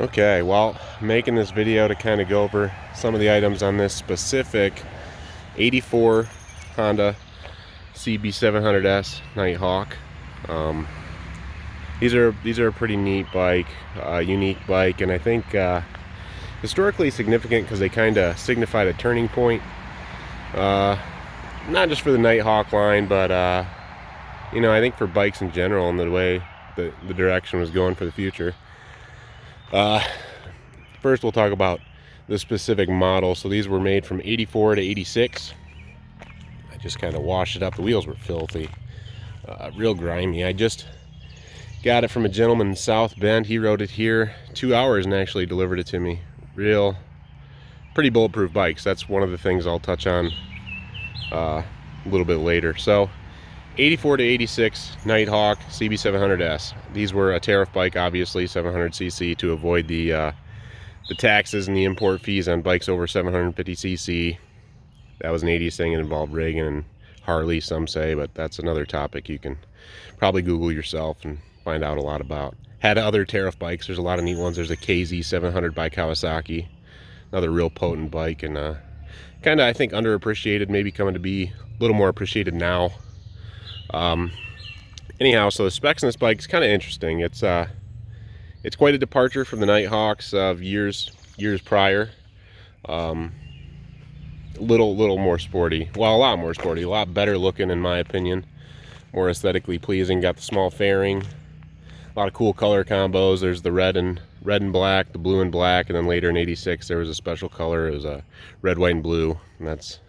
Okay, well, making this video to kind of go over some of the items on this specific 84 Honda CB700S Nighthawk. Um, these are a pretty neat bike, unique bike, and I think historically significant because they kind of signified a turning point. Not just for the Nighthawk line, but I think for bikes in general and the way the direction was going for the future. First we'll talk about the specific model. So these were made from 84 to 86. I just kind of washed it up. The wheels were filthy, real grimy. I just got it from a gentleman in South Bend. He rode it here 2 hours and actually delivered it to me. Pretty bulletproof bikes. That's one of the things I'll touch on a little bit later. So 84 to 86 Nighthawk CB700S. These were a tariff bike, obviously 700cc, to avoid the taxes and the import fees on bikes over 750cc. That was an 80s thing. It involved Reagan and Harley, some say, but that's another topic you can probably Google yourself and find out a lot about. Had other tariff bikes. There's a lot of neat ones. There's a KZ700 by Kawasaki, another real potent bike, and kind of, I think, underappreciated, maybe coming to be a little more appreciated now. Anyhow, so the specs on this bike is kind of interesting. It's quite a departure from the Nighthawks of years prior. Little more sporty. Well, a lot more sporty, a lot better looking in my opinion. More aesthetically pleasing. Got the small fairing, a lot of cool color combos. There's the red and black, the blue and black, and then later in 86 there was a special color. It was a red, white, and blue, and that's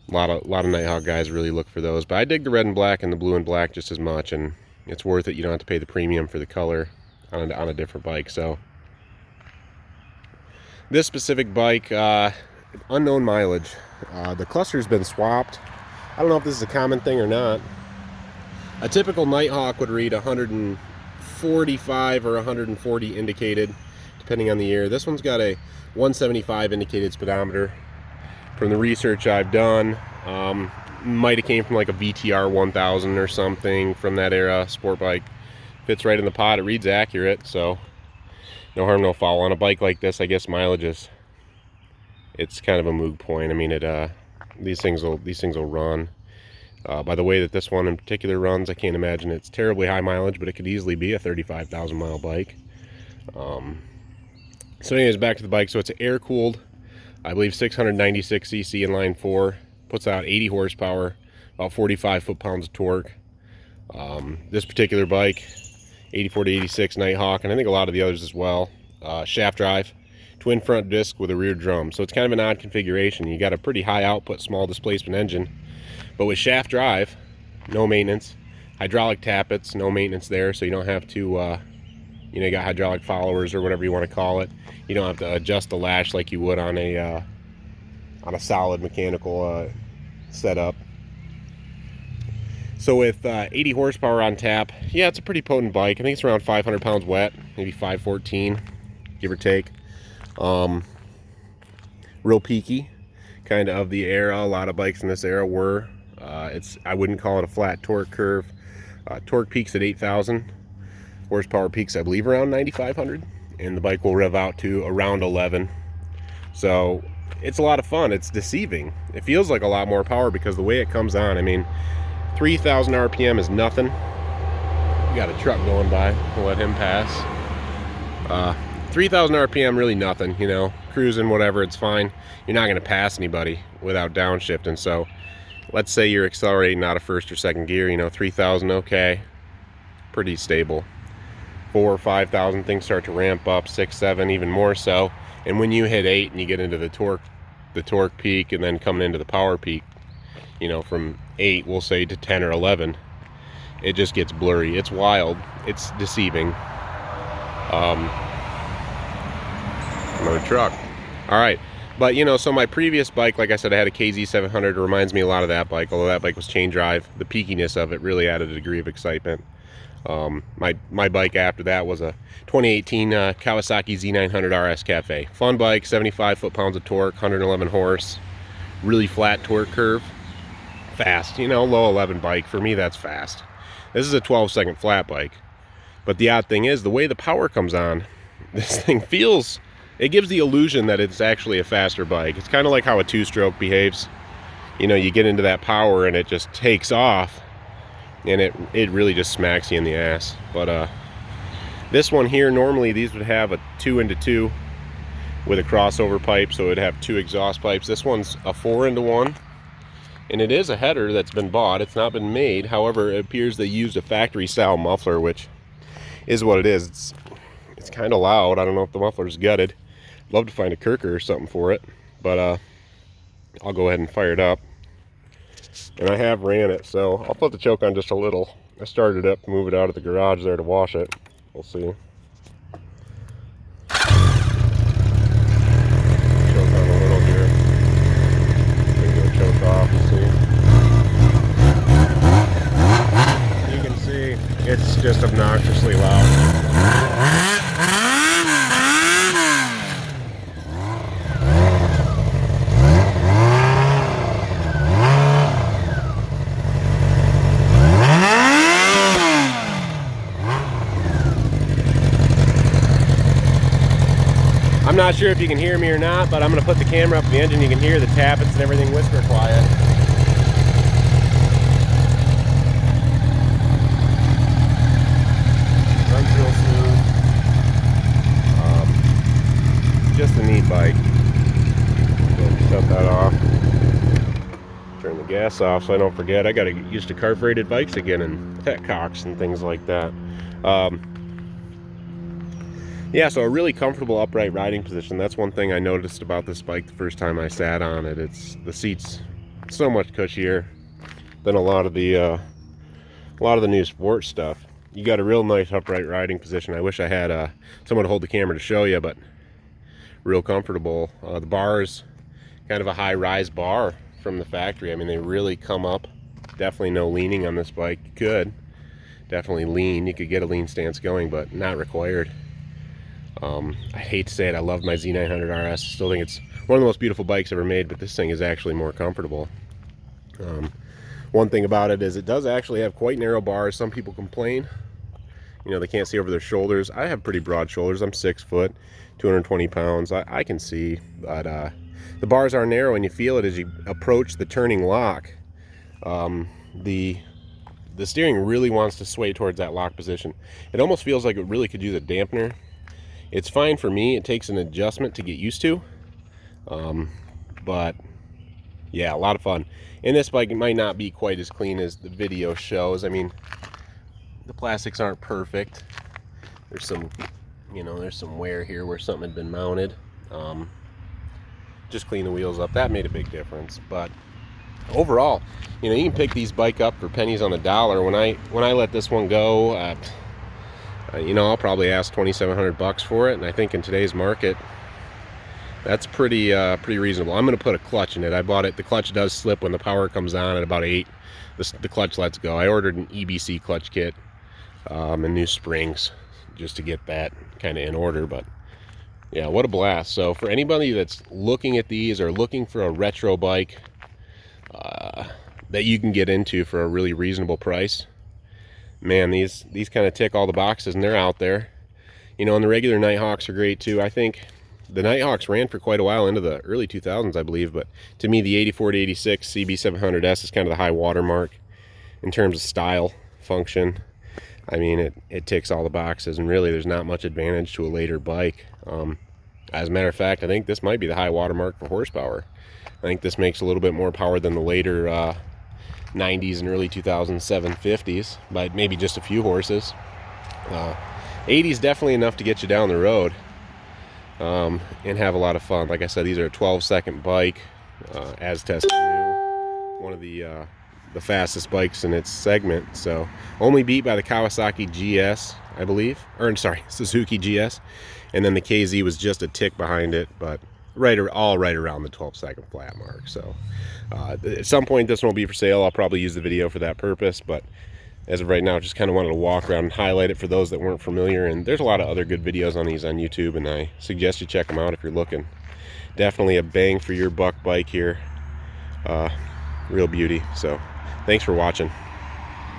a lot of Nighthawk guys really look for those. But I dig the red and black and the blue and black just as much, and it's worth it. You don't have to pay the premium for the color on a different bike. So this specific bike, unknown mileage. The cluster's been swapped. I don't know if this is a common thing or not. A typical Nighthawk would read 145 or 140 indicated, depending on the year. This one's got a 175 indicated speedometer. From the research I've done, might have came from like a VTR 1000 or something from that era, sport bike. Fits right in the pot. It reads accurate, so no harm, no foul. On a bike like this, I guess mileage it's kind of a moot point. I mean, these things will run. By the way that this one in particular runs, I can't imagine it's terribly high mileage, but it could easily be a 35,000 mile bike. So anyways, back to the bike. So it's air-cooled, I believe 696cc inline 4, puts out 80 horsepower, about 45 foot-pounds of torque. This particular bike, 84 to 86 Nighthawk, and I think a lot of the others as well, shaft drive, twin front disc with a rear drum. So it's kind of an odd configuration. You got a pretty high output, small displacement engine, but with shaft drive, no maintenance. Hydraulic tappets, no maintenance there, so you don't have to, you got hydraulic followers or whatever you want to call it. You don't have to adjust the lash like you would on a solid mechanical setup. So with 80 horsepower on tap, yeah, it's a pretty potent bike. I think it's around 500 pounds wet, maybe 514, give or take. Real peaky, kind of the era. A lot of bikes in this era were. I wouldn't call it a flat torque curve. Torque peaks at 8,000. Horsepower peaks, I believe, around 9,500, and the bike will rev out to around 11. So it's a lot of fun. It's deceiving. It feels like a lot more power because the way it comes on, I mean, 3,000 RPM is nothing. We got a truck going by. We'll let him pass. 3,000 RPM, really nothing, cruising, whatever, it's fine. You're not going to pass anybody without downshifting. So let's say you're accelerating out of first or second gear, 3,000, okay, pretty stable. 4,000 or 5,000, things start to ramp up, 6, 7, even more so. And when you hit 8 and you get into the torque peak, and then coming into the power peak, from 8, we'll say, to 10 or 11, it just gets blurry. It's wild. It's deceiving. Another truck. All right. But, so my previous bike, like I said, I had a KZ700. It reminds me a lot of that bike, although that bike was chain drive. The peakiness of it really added a degree of excitement. My bike after that was a 2018 Kawasaki Z900RS Cafe. Fun bike, 75 foot-pounds of torque, 111 horse, really flat torque curve. Fast, low 11 bike. For me, that's fast. This is a 12-second flat bike. But the odd thing is, the way the power comes on, this thing feels, it gives the illusion that it's actually a faster bike. It's kind of like how a two-stroke behaves. You know, you get into that power and it just takes off, and it really just smacks you in the ass. But this one here, normally these would have a 2-into-2 with a crossover pipe, so it would have 2 exhaust pipes. This one's a 4-into-1, and it is a header that's been bought. It's not been made. However, it appears they used a factory style muffler, which is what it is. It's kind of loud. I don't know if the muffler's gutted. Love to find a Kirker or something for it, but I'll go ahead and fire it up. And I have ran it, so I'll put the choke on just a little. I started it up to move it out of the garage there to wash it. We'll see. Choke on a little here. Maybe go choke off and see. You can see it's just obnoxiously loud. I'm not sure if you can hear me or not, but I'm going to put the camera up to the engine. You can hear the tappets and everything whisper quiet. Runs real smooth. Just a neat bike. Shut that off. Turn the gas off so I don't forget. I got to get used to carbureted bikes again and petcocks and things like that. Yeah, so a really comfortable upright riding position. That's one thing I noticed about this bike the first time I sat on it. It's the seats so much cushier than a lot of the new sports stuff. You got a real nice upright riding position. I wish I had someone to hold the camera to show you, but real comfortable. The bar is kind of a high rise bar from the factory. I mean, they really come up. Definitely no leaning on this bike. You could definitely lean. You could get a lean stance going, but not required. I hate to say it, I love my Z900RS. Still think it's one of the most beautiful bikes ever made, but this thing is actually more comfortable. One thing about it is it does actually have quite narrow bars. Some people complain, you know, they can't see over their shoulders. I have pretty broad shoulders. I'm 6 foot, 220 pounds. I can see, but the bars are narrow, and you feel it as you approach the turning lock. The steering really wants to sway towards that lock position. It almost feels like it really could use a dampener. It's fine for me. It takes an adjustment to get used to. But yeah, a lot of fun. And this bike, it might not be quite as clean as the video shows. I mean, the plastics aren't perfect. There's some, you know, there's some wear here where something had been mounted. Just clean the wheels up. That made a big difference. But overall, you know, you can pick these bike up for pennies on the dollar. When I let this one go, you know, I'll probably ask $2,700 for it, and I think in today's market, that's pretty reasonable. I'm going to put a clutch in it. I bought it. The clutch does slip when the power comes on at about 8. The clutch lets go. I ordered an EBC clutch kit and new springs just to get that kind of in order. But yeah, what a blast! So for anybody that's looking at these or looking for a retro bike that you can get into for a really reasonable price, man, these kind of tick all the boxes, and they're out there. You know, and the regular Nighthawks are great too. I think the Nighthawks ran for quite a while into the early 2000s, I believe, but to me the 84 to 86 CB700S is kind of the high watermark in terms of style, function. I mean, it ticks all the boxes, and really there's not much advantage to a later bike. As a matter of fact, I think this might be the high watermark for horsepower. I think this makes a little bit more power than the later 90s and early 2000s 750s, by maybe just a few horses. 80s definitely enough to get you down the road and have a lot of fun. Like I said, these are a 12-second bike, as tested new. One of the fastest bikes in its segment, so only beat by the Kawasaki GS, I believe, or sorry, Suzuki GS, and then the KZ was just a tick behind it, but all right around the 12-second flat mark. So at some point this one will be for sale. I'll probably use the video for that purpose, but as of right now, just kind of wanted to walk around and highlight it for those that weren't familiar. And there's a lot of other good videos on these on YouTube, and I suggest you check them out if you're looking. Definitely a bang for your buck bike here. Real beauty. So thanks for watching.